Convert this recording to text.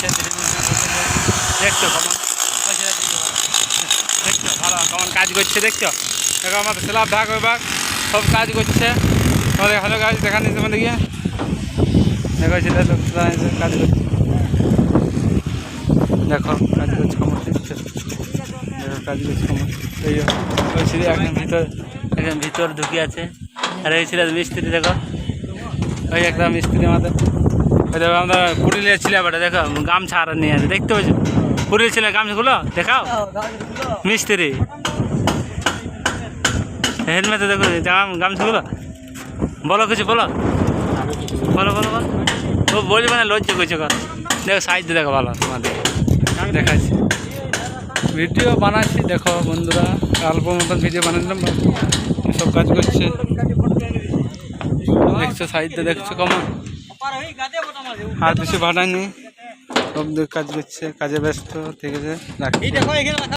করছে দেখছো কেমন দেখছো ভালো কেমন কাজ করছে দেখছো দেখো আমাদের স্ল্যাব ঢাক বিভাগ সব কাজ করছে আমাদের ভালো কাজ দেখা নিচ্ছে আমাদের গিয়ে দেখো সেটা কাজ করছে দেখো কাজ করছে কেমন দেখছো দেখো কাজ করছে কেমন এই ওই ছিল একদম ভিতর ঢুকে আছে আর এই ছিল মিস্ত্রি দেখো ওই একটা মিস্ত্রি আমাদের ওই দেখো আমরা পুরুলিয়ার ছিল বেটা দেখো গামছা আর নিয়ে আছে দেখতে পাচ্ছ পুরুলিয়ার ছিল গামছাগুলো দেখাও মিস্ত্রি হেলমেটে দেখো গামছাগুলো বলো কিছু বলো বলো বলো বলো ও বলবে না লজ্জা করছে কর দেখো সাইজ দেখো ভালো তোমাদের দেখাচ্ছি ভিডিও বানাচ্ছি দেখো বন্ধুরা অল্প মতন ভিডিও বানালাম সব কাজ করছে দেখছো সাইডটা দেখছো কেমন আর বেশি ভাড়া নেই সব কাজ করছে কাজে ব্যস্ত ঠিক আছে রাখি।